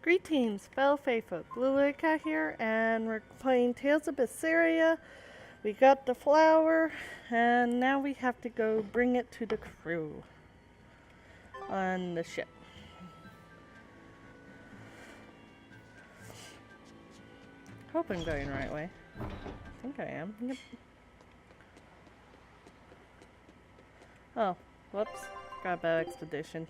Greetings, fellow faithful. bluelunacat here, and we're playing Tales of Berseria. We got the flower, and now we have to go bring it to the crew on the ship. Hope I'm going the right way. I think I am. Yep. Oh, whoops. Got a bad expedition.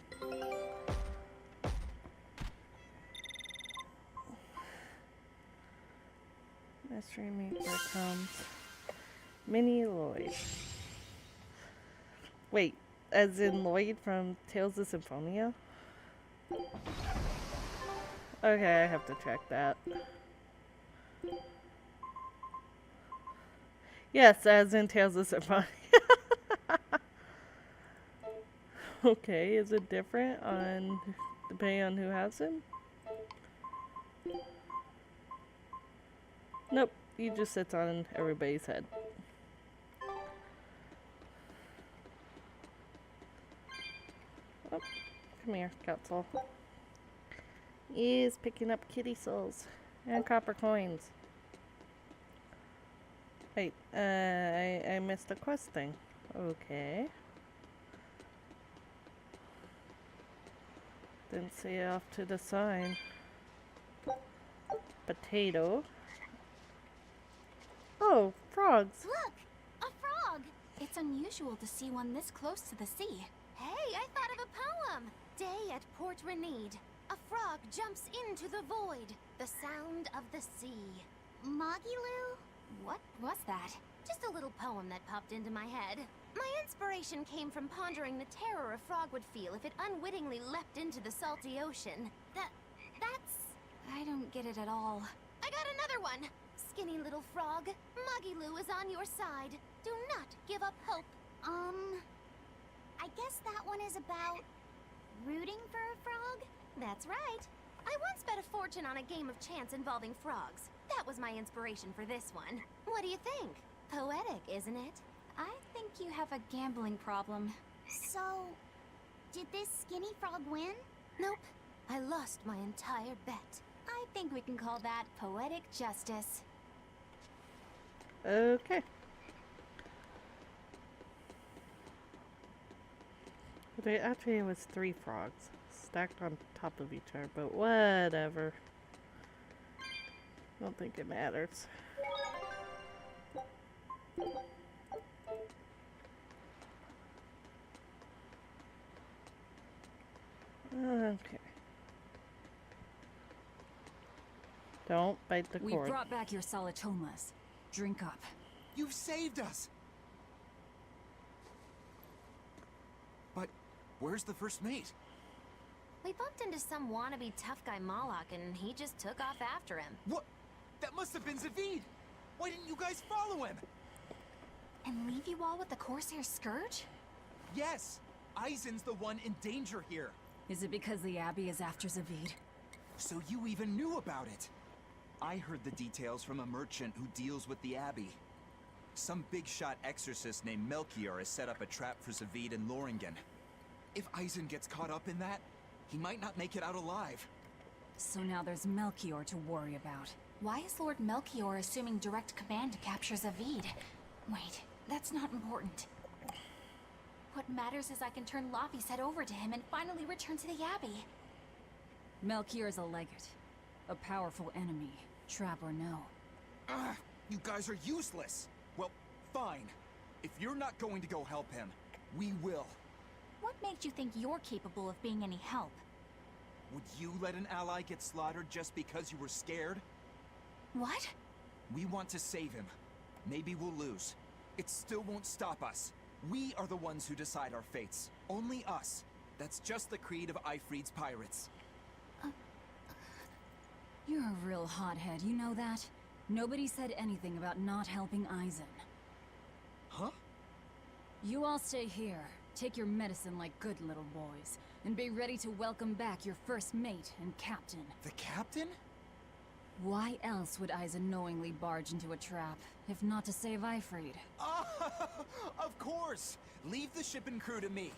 Mystery meat, here comes Mini Lloyd. Wait, as in Lloyd from Tales of Symphonia? Okay, I have to check that. Yes, as in Tales of Symphonia. Okay, is it different on depending on who has him? Nope, he just sits on everybody's head. Oh, come here, Catsoul. He's picking up kitty souls and copper coins. Wait, I missed a quest thing. Okay. Didn't see it off to the side. Potato. Oh, frogs. Look! A frog! It's unusual to see one this close to the sea. Hey, I thought of a poem! Day at Port Renede. A frog jumps into the void. The sound of the sea. Mogiloo? What was that? Just a little poem that popped into my head. My inspiration came from pondering the terror a frog would feel if it unwittingly leapt into the salty ocean. That's... I don't get it at all. I got another one! Skinny little frog, Mogiloo is on your side. Do not give up hope. I guess that one is about rooting for a frog? That's right. I once bet a fortune on a game of chance involving frogs. That was my inspiration for this one. What do you think? Poetic, isn't it? I think you have a gambling problem. So, did this skinny frog win? Nope. I lost my entire bet. I think we can call that poetic justice. Okay. But actually it was 3 frogs stacked on top of each other, but whatever. Don't think it matters. Okay. Don't bite the cord. We brought back your solitomas. Drink up. You've saved us! But where's the first mate? We bumped into some wannabe tough guy Moloch and he just took off after him. What? That must have been Zavid! Why didn't you guys follow him? And leave you all with the Corsair Scourge? Yes! Eizen's the one in danger here. Is it because the Abbey is after Zavid? So you even knew about it? I heard the details from a merchant who deals with the Abbey. Some big-shot exorcist named Melchior has set up a trap for Zavid and Loringen. If Eizen gets caught up in that, he might not make it out alive. So now there's Melchior to worry about. Why is Lord Melchior assuming direct command to capture Zavid? Wait, that's not important. What matters is I can turn Laffy's head over to him and finally return to the Abbey. Melchior is a legate. A powerful enemy, trap or no. Ugh, you guys are useless! Well, fine. If you're not going to go help him, we will. What makes you think you're capable of being any help? Would you let an ally get slaughtered just because you were scared? What? We want to save him. Maybe we'll lose. It still won't stop us. We are the ones who decide our fates. Only us. That's just the creed of Ifrid's pirates. You're a real hothead, you know that? Nobody said anything about not helping Eizen. Huh? You all stay here, take your medicine like good little boys, and be ready to welcome back your first mate and captain. The captain? Why else would Eizen knowingly barge into a trap, if not to save Ifrid? Of course! Leave the ship and crew to me.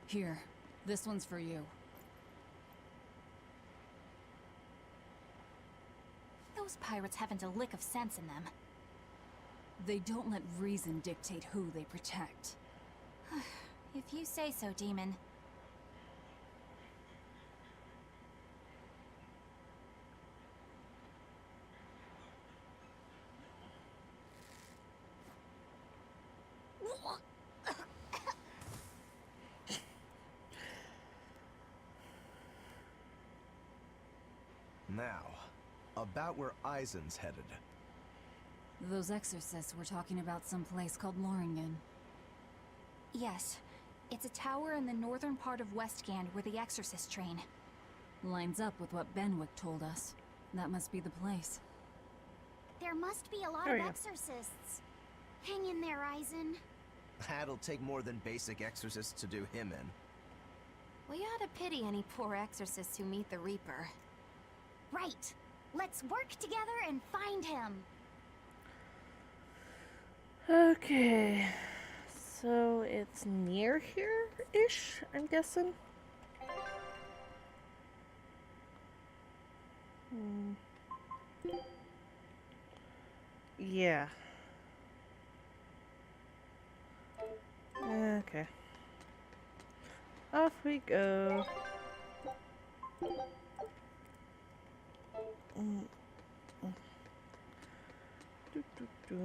Here, this one's for you. Those pirates haven't a lick of sense in them. They don't let reason dictate who they protect. If you say so, Demon. Now, about where Eizen's headed. Those exorcists were talking about some place called Loringen. Yes. It's a tower in the northern part of Westgand where the exorcists train. Lines up with what Benwick told us. That must be the place. There must be a lot There of you go. exorcists. Hang in there, Eizen. That'll take more than basic exorcists to do him in. We ought to pity any poor exorcists who meet the Reaper. Right. Let's work together and find him. Okay. So it's near here-ish, I'm guessing. Yeah. Okay. Off we go. Do, do, do.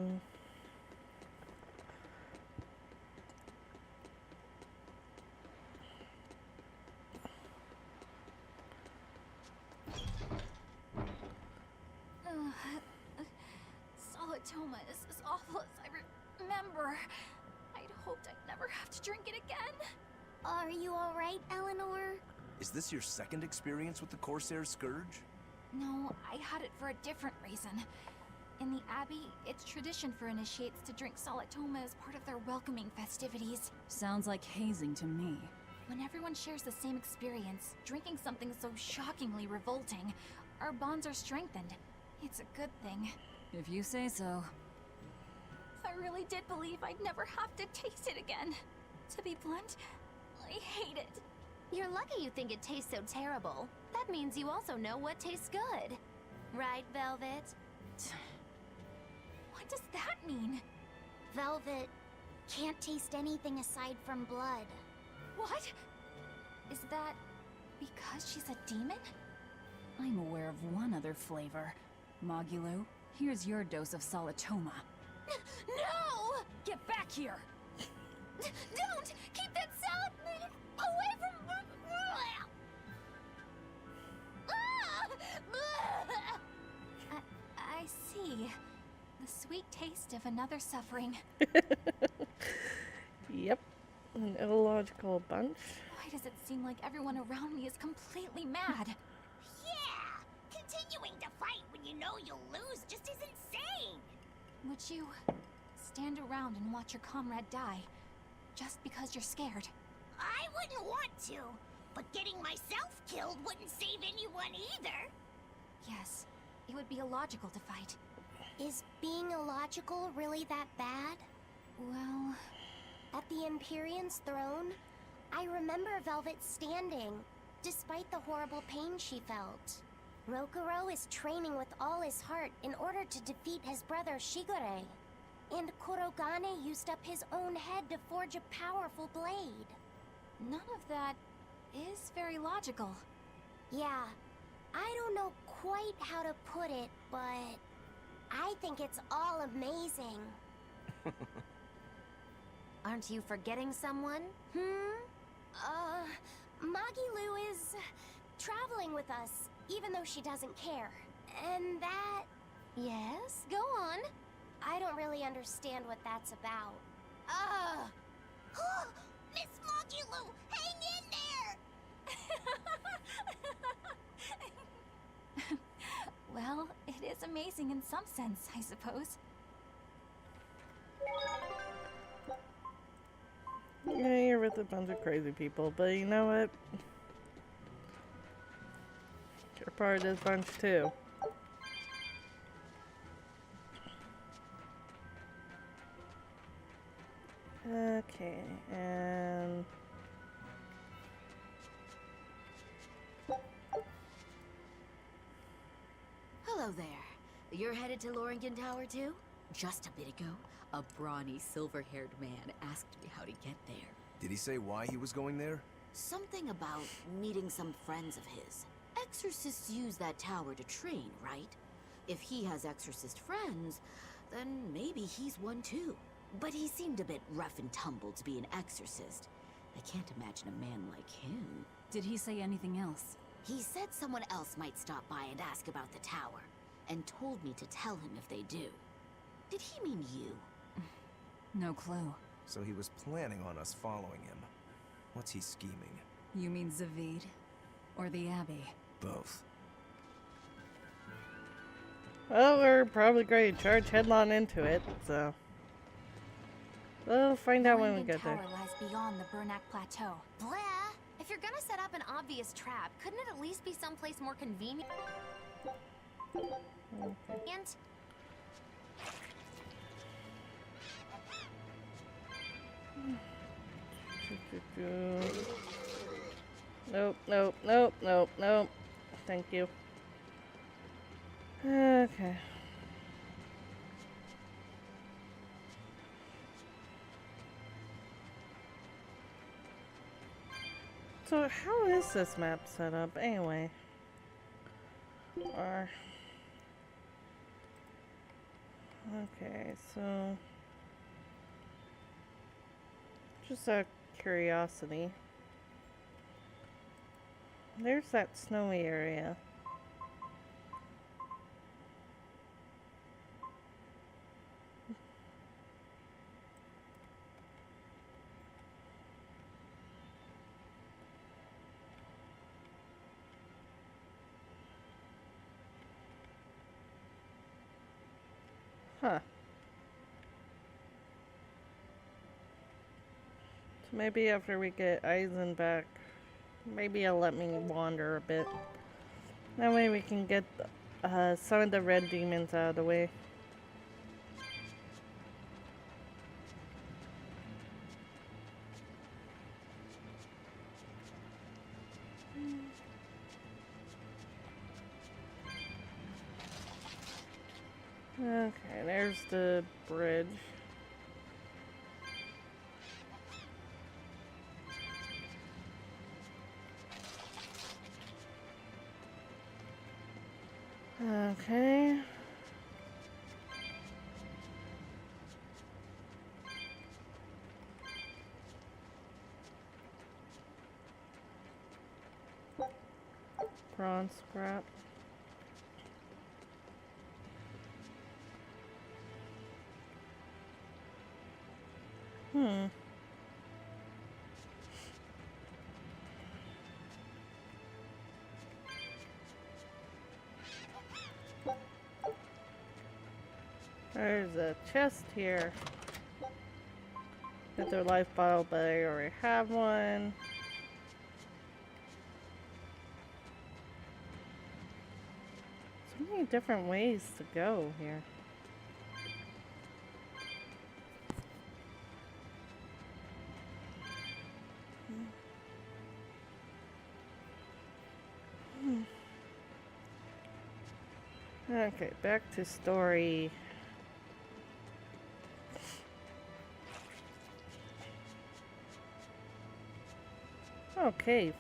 Solitoma is as awful as I remember. I'd hoped I'd never have to drink it again. Are you alright, Eleanor? Is this your second experience with the Corsair Scourge? No, I had it for a different reason. In the Abbey, it's tradition for initiates to drink Solitoma as part of their welcoming festivities. Sounds like hazing to me. When everyone shares the same experience, drinking something so shockingly revolting, our bonds are strengthened. It's a good thing. If you say so. I really did believe I'd never have to taste it again. To be blunt, I hate it. You're lucky you think it tastes so terrible. That means you also know what tastes good. Right, Velvet? What does that mean? Velvet can't taste anything aside from blood. What? Is that because she's a demon? I'm aware of one other flavor. Mogulu, here's your dose of Solitoma. No! Get back here! Don't! Keep that salad away from... I see. The sweet taste of another suffering. Yep. An illogical bunch. Why does it seem like everyone around me is completely mad? Yeah! Continuing to fight when you know you'll lose just is insane! Would you stand around and watch your comrade die just because you're scared? I wouldn't want to, but getting myself killed wouldn't save anyone either. Yes, it would be illogical to fight. Is being illogical really that bad? Well, At the Empyrean's throne, I remember Velvet standing, despite the horrible pain she felt. Rokuro is training with all his heart in order to defeat his brother Shigure. And Kurogane used up his own head to forge a powerful blade. none of that is very logical. Yeah, I don't know quite how to put it, but I think it's all amazing. Aren't you forgetting someone? Magilu is traveling with us, even though she doesn't care. And that... Yes, go on. I don't really understand what that's about. Miss Mogulu, hang in there! Well, it is amazing in some sense, I suppose. Yeah, you're with a bunch of crazy people, but you know what? You're part of this bunch too. Okay, and... Hello there. You're headed to Loringen Tower too? Just a bit ago, a brawny, silver-haired man asked me how to get there. Did he say why he was going there? Something about meeting some friends of his. Exorcists use that tower to train, right? If he has exorcist friends, then maybe he's one too. But he seemed a bit rough and tumble to be an exorcist. I can't imagine a man like him. Did he say anything else? He said someone else might stop by and ask about the tower, and told me to tell him if they do. Did he mean you? No clue. So he was planning on us following him. What's he scheming? You mean Zavid? Or the Abbey? Both. Well, we're probably going to charge headlong into it, so... we'll find out when we get there. Tower lies beyond the Bernac Plateau. Blah! If you're gonna set up an obvious trap, couldn't it at least be someplace more convenient? And Nope, nope, nope, nope, nope. Thank you. Okay. So how is this map set up anyway? Or... okay, so... just out of curiosity. There's that snowy area. Huh. So maybe after we get Eizen back, maybe he'll let me wander a bit. That way we can get some of the red demons out of the way. Okay, there's the bridge. Okay. Bronze scrap. There's a chest here. Get their life bottle, but I already have one. So many different ways to go here. Okay, back to story. Oh, cave.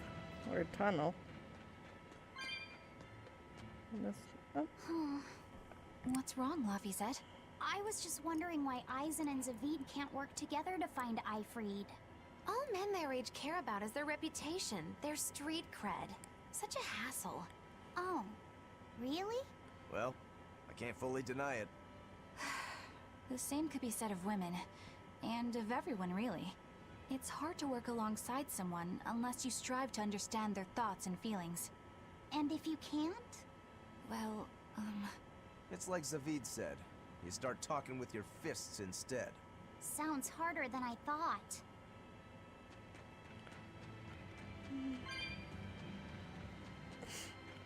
Or tunnel. And this, oh. what's wrong, Lafayette? I was just wondering why Eizen and Zavid can't work together to find Ifrid. All men their age care about is their reputation, their street cred. Such a hassle. Oh, really? Well, I can't fully deny it. The same could be said of women, and of everyone, really. It's hard to work alongside someone unless you strive to understand their thoughts and feelings. And if you can't? Well, It's like Zavid said. You start talking with your fists instead. Sounds harder than I thought.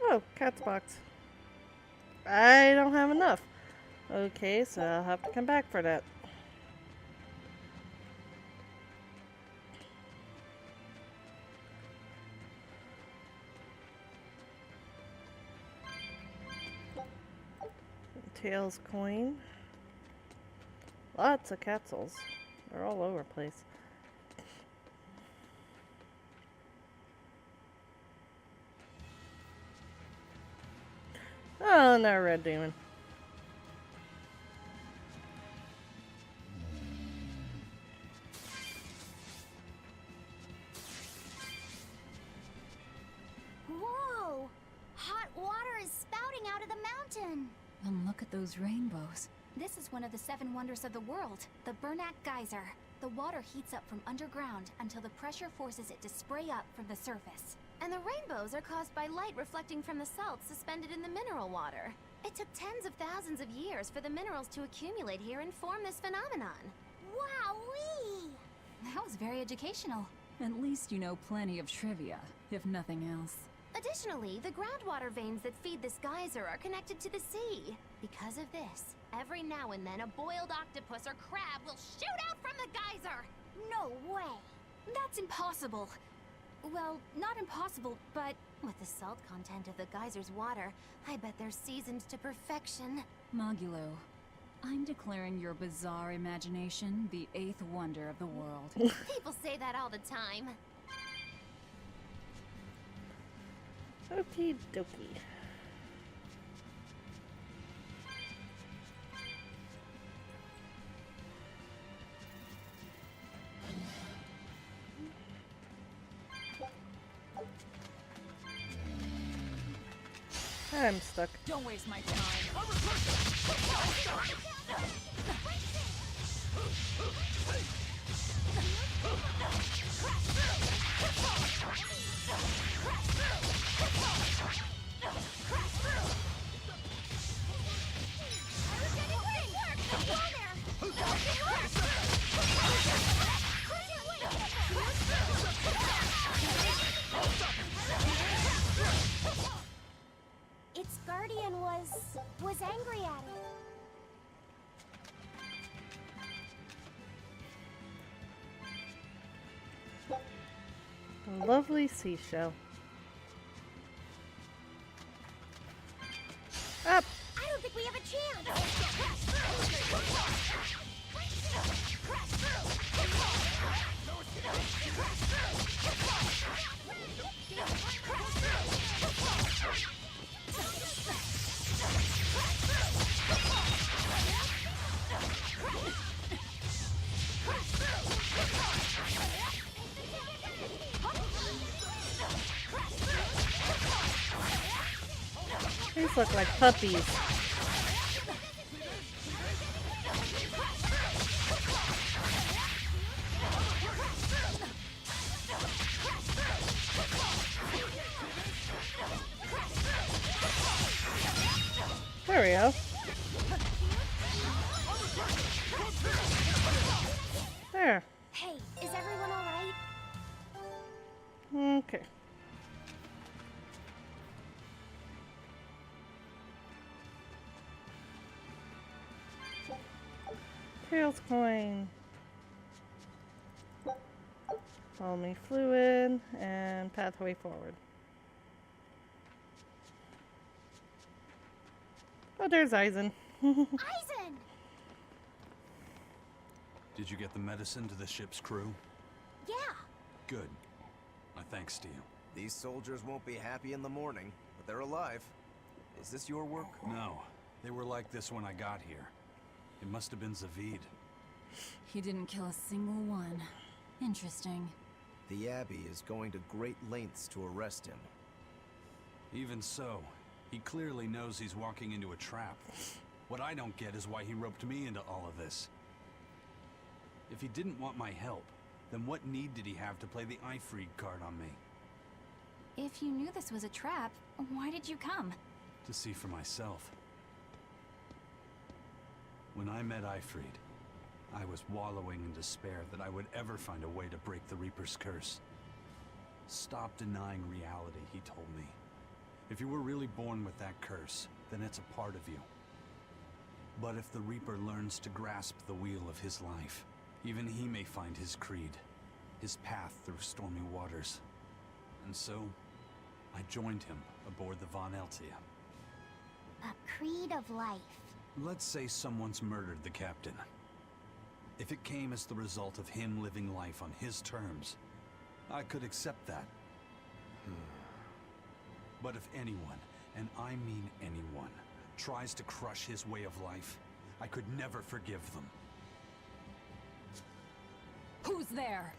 Oh, cat's box. I don't have enough. Okay, so I'll have to come back for that. Tails coin. Lots of capsules. They're all over the place. Oh, no, red demon. Whoa! Hot water is spouting out of the mountain. And look at those rainbows. This is one of the 7 wonders of the world, the Berseria geyser. The water heats up from underground until the pressure forces it to spray up from the surface. And the rainbows are caused by light reflecting from the salts suspended in the mineral water. It took tens of thousands of years for the minerals to accumulate here and form this phenomenon. Wowee! That was very educational. At least you know plenty of trivia, if nothing else. Additionally, the groundwater veins that feed this geyser are connected to the sea. Because of this, every now and then a boiled octopus or crab will shoot out from the geyser! No way! That's impossible. Well, not impossible, but with the salt content of the geyser's water, I bet they're seasoned to perfection. Mogulo, I'm declaring your bizarre imagination the 8th wonder of the world. People say that all the time. Okie dokie. I'm stuck. Don't waste my time. Its guardian was angry at it. A lovely seashell. Up! I don't think we have a chance. These look like puppies. There we go. There. Hey, is everyone all right? Okay. Tails coin. Follow me fluid and pathway forward. Oh, there's Eizen. Eizen! Did you get the medicine to the ship's crew? Yeah. Good. My thanks to you. These soldiers won't be happy in the morning, but they're alive. Is this your work? No. They were like this when I got here. It must have been Zavid. He didn't kill a single one. Interesting. The Abbey is going to great lengths to arrest him. Even so, he clearly knows he's walking into a trap. What I don't get is why he roped me into all of this. If he didn't want my help, then what need did he have to play the Eifried card on me? If you knew this was a trap, why did you come? To see for myself. When I met Eifried, I was wallowing in despair that I would ever find a way to break the Reaper's curse. Stop denying reality, he told me. If you were really born with that curse, then it's a part of you. But if the Reaper learns to grasp the wheel of his life, even he may find his creed, his path through stormy waters. And so, I joined him aboard the Von Eltia. A creed of life. Let's say someone's murdered the captain. If it came as the result of him living life on his terms, I could accept that. But if anyone, and I mean anyone, tries to crush his way of life, I could never forgive them. Who's there?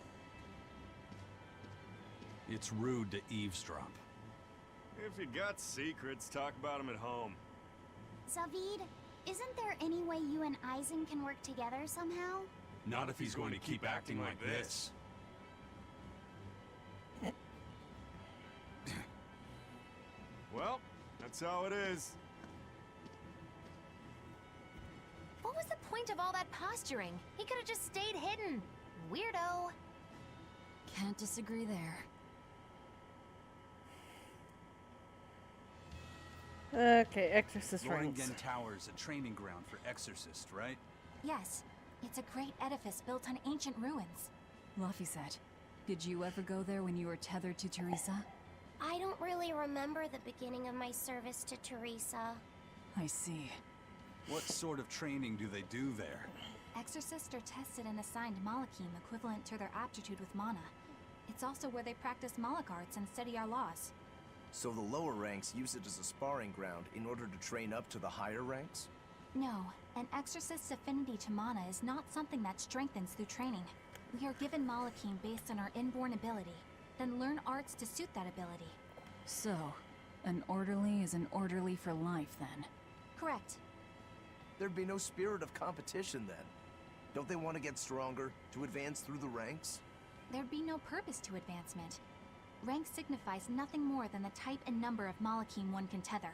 It's rude to eavesdrop. If you got secrets, talk about them at home. Zavid, isn't there any way you and Eizen can work together somehow? Not if he's going to keep acting like this. Well, that's how it is. What was the point of all that posturing? He could have just stayed hidden. Weirdo. Can't disagree there. Okay, Exorcist rings. Loringen Tower's a training ground for exorcists, right? Yes, it's a great edifice built on ancient ruins. Laphicet, did you ever go there when you were tethered to Teresa? I don't really remember the beginning of my service to Teresa. I see. What sort of training do they do there? Exorcists are tested and assigned Malachim equivalent to their aptitude with mana. It's also where they practice Malach arts and study our laws. So the lower ranks use it as a sparring ground in order to train up to the higher ranks? No, an exorcist's affinity to mana is not something that strengthens through training. We are given Malachim based on our inborn ability, then learn arts to suit that ability. So, an orderly is an orderly for life, then? Correct. There'd be no spirit of competition then. Don't they want to get stronger, to advance through the ranks? There'd be no purpose to advancement. Rank signifies nothing more than the type and number of Malachim one can tether.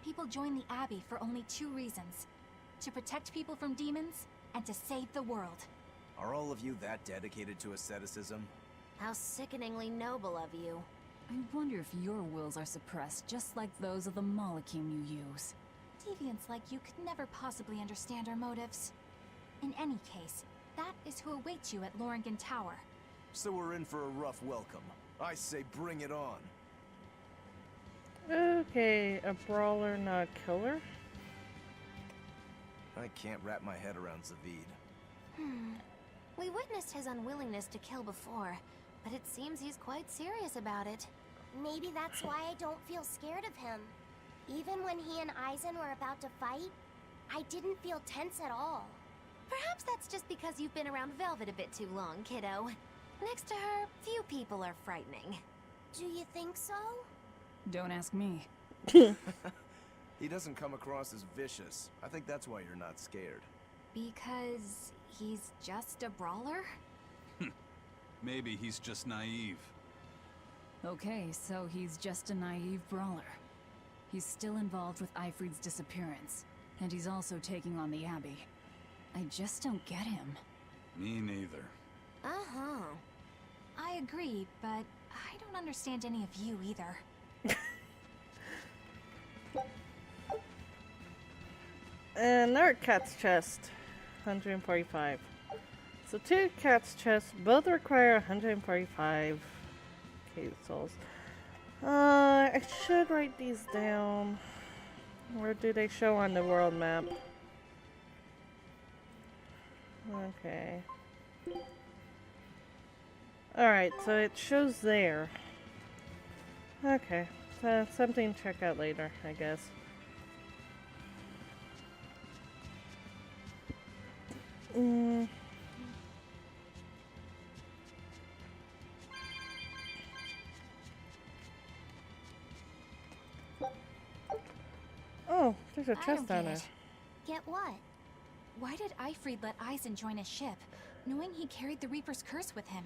People join the Abbey for only two reasons: to protect people from demons, and to save the world. Are all of you that dedicated to asceticism? How sickeningly noble of you. I wonder if your wills are suppressed just like those of the Malachim you use. Deviants like you could never possibly understand our motives. In any case, that is who awaits you at Loringen Tower. So we're in for a rough welcome. I say bring it on. Okay, a brawler, not a killer. I can't wrap my head around Zavid. We witnessed his unwillingness to kill before, but it seems he's quite serious about it. Maybe that's why I don't feel scared of him. Even when he and Eizen were about to fight, I didn't feel tense at all. Perhaps that's just because you've been around Velvet a bit too long, kiddo. Next to her, few people are frightening. Do you think so? Don't ask me. He doesn't come across as vicious. I think that's why you're not scared. Because he's just a brawler? Maybe he's just naive. Okay, so he's just a naive brawler. He's still involved with Eifried's disappearance, and he's also taking on the Abbey. I just don't get him. Me neither. Uh-huh. I agree, but I don't understand any of you either. Another cat's chest, 145. So 2 cat's chests, both require 145 cave souls. I should write these down. Where do they show on the world map? Okay. Alright, so it shows there. Okay, so something to check out later, I guess. Oh, there's a I don't chest down get there. it. Get what? Why did Eifried let Eizen join his ship, knowing he carried the Reaper's curse with him?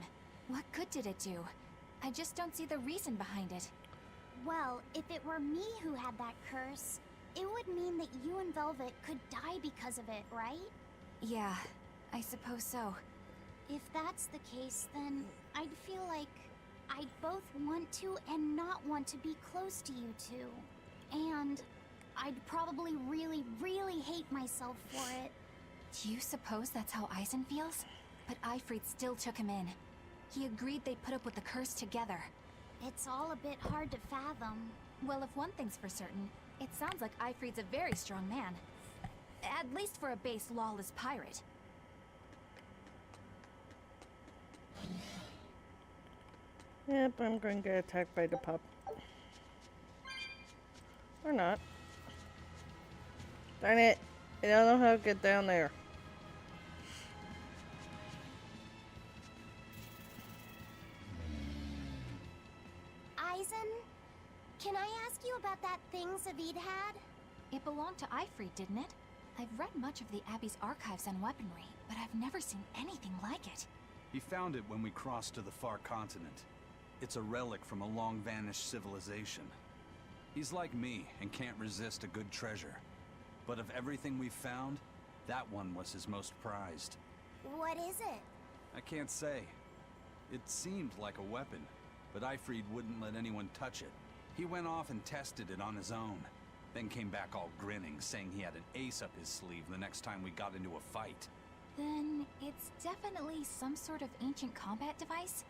What good did it do? I just don't see the reason behind it. Well, if it were me who had that curse, it would mean that you and Velvet could die because of it, right? Yeah, I suppose so. If that's the case, then I'd feel like I'd both want to and not want to be close to you two. And I'd probably really, really hate myself for it. Do you suppose that's how Eizen feels? But Eifried still took him in. He agreed they'd put up with the curse together. It's all a bit hard to fathom. Well, if one thing's for certain, it sounds like Eifried's a very strong man. At least for a base lawless pirate. Yep, I'm going to get attacked by the pup. Or not. Darn it. I don't know how to get down there. Eizen, can I ask you about that thing Zavid had? It belonged to Eifried, didn't it? I've read much of the Abbey's archives and weaponry, but I've never seen anything like it. He found it when we crossed to the far continent. It's a relic from a long-vanished civilization. He's like me and can't resist a good treasure. But of everything we've found, that one was his most prized. What is it? I can't say. It seemed like a weapon, but Eifried wouldn't let anyone touch it. He went off and tested it on his own, then came back all grinning, saying he had an ace up his sleeve the next time we got into a fight. Then it's definitely some sort of ancient combat device?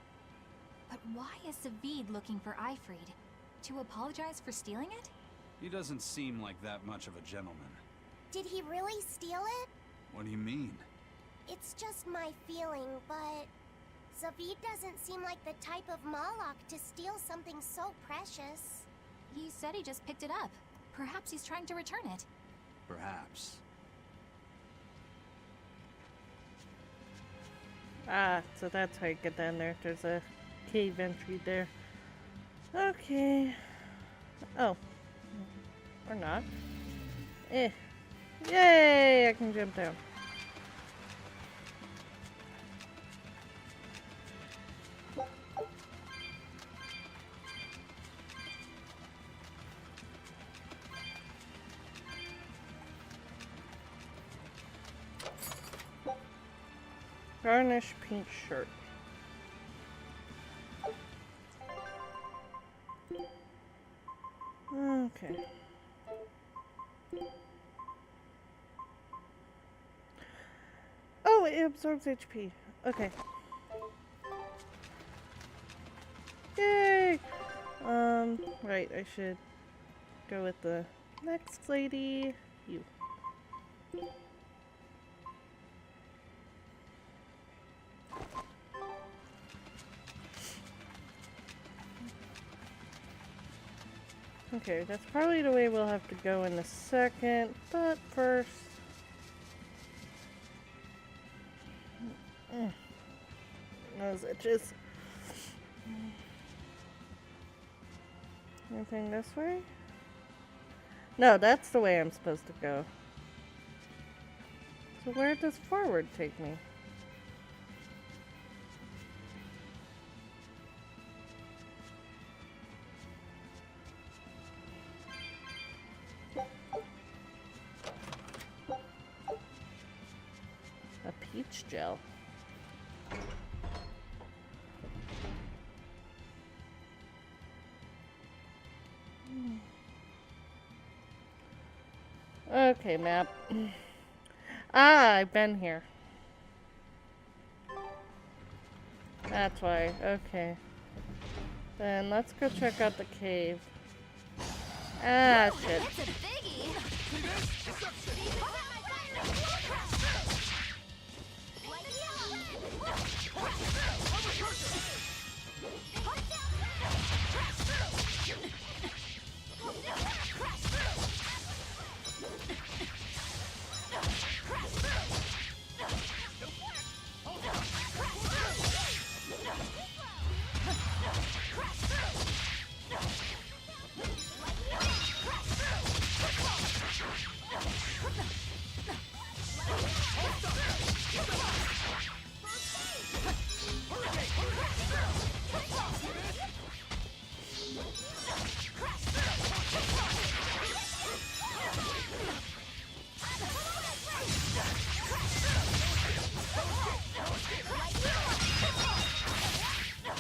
But why is Zavid looking for Eifried? To apologize for stealing it? He doesn't seem like that much of a gentleman. Did he really steal it? What do you mean? It's just my feeling, but Zavid doesn't seem like the type of Malak to steal something so precious. He said he just picked it up. Perhaps he's trying to return it. Perhaps. Ah, so that's how you get down there. There's a cave entry there. Okay. Oh. Or not. Eh. Yay! I can jump down. Garnish pink shirt. Okay. Oh, it absorbs HP. Okay. Yay! Right, I should go with the next lady. You. Okay, that's probably the way we'll have to go in a second, but first... Nose itches. Anything this way? No, that's the way I'm supposed to go. So where does forward take me? A peach gel. Okay, map. Ah, I've been here. That's why. Okay. Then let's go check out the cave. Ah, shit. It's a biggie!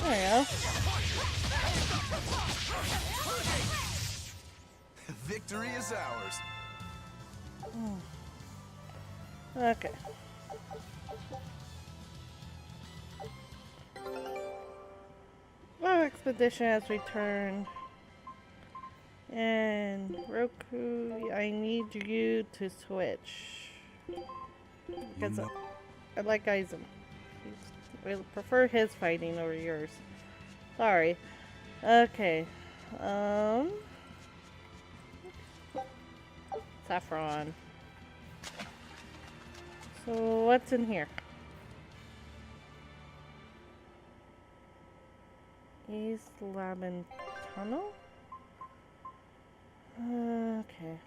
There we go. Victory is ours. Okay. Our expedition has returned. And Roku, I need you to switch. Because know- I like Eizen. I prefer his fighting over yours. Sorry. Okay. Saffron. So what's in here? East Labin Tunnel? Okay.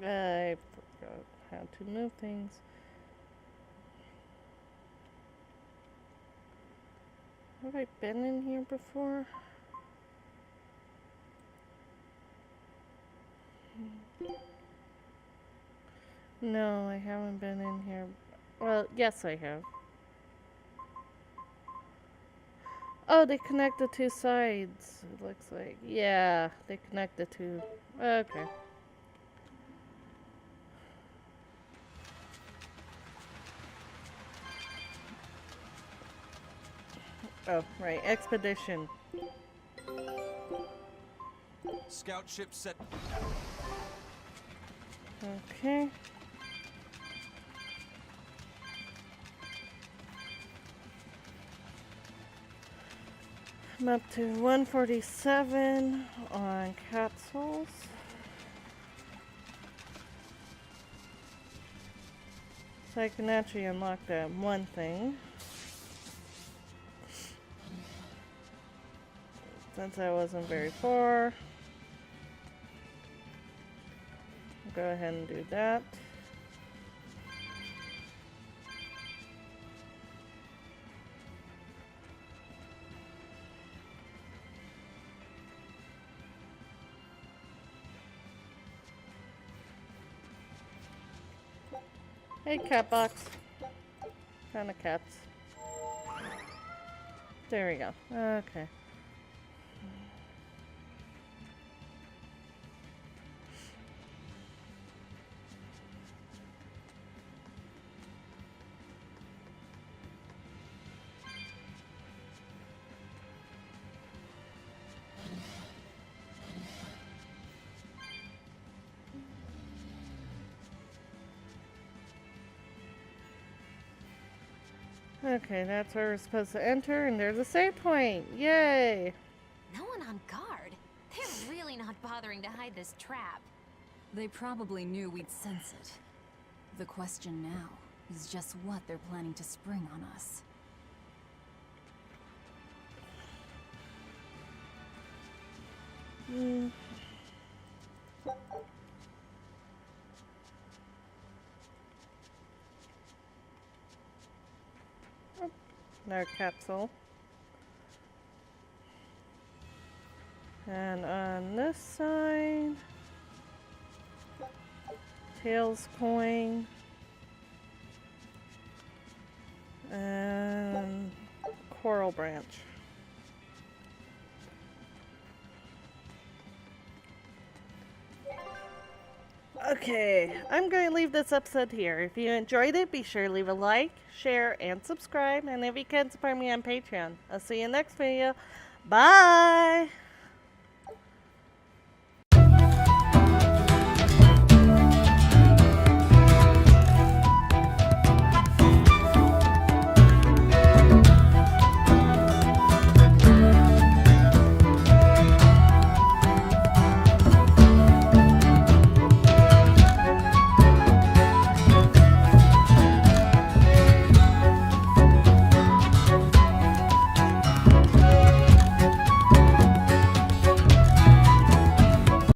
I forgot how to move things. Have I been in here before? No, I haven't been in here. Well, yes, I have. Oh, they connect the two sides, it looks like. Yeah, they connect the two. Okay. Oh, right. Expedition. Scout ship set. Okay. I'm up to 147 on capsules. So I can actually unlock that one thing. Since I wasn't very far. I'll go ahead and do that. Hey, cat box. Kind of cats. There we go. Okay. Okay, that's where we're supposed to enter, and there's a save point! Yay! No one on guard. They're really not bothering to hide this trap. They probably knew we'd sense it. The question now is just what they're planning to spring on us. Another capsule. And on this side, Tails coin. And coral branch. Okay, I'm going to leave this episode here. If you enjoyed it, be sure to leave a like, share, and subscribe. And if you can, support me on Patreon. I'll see you next video. Bye!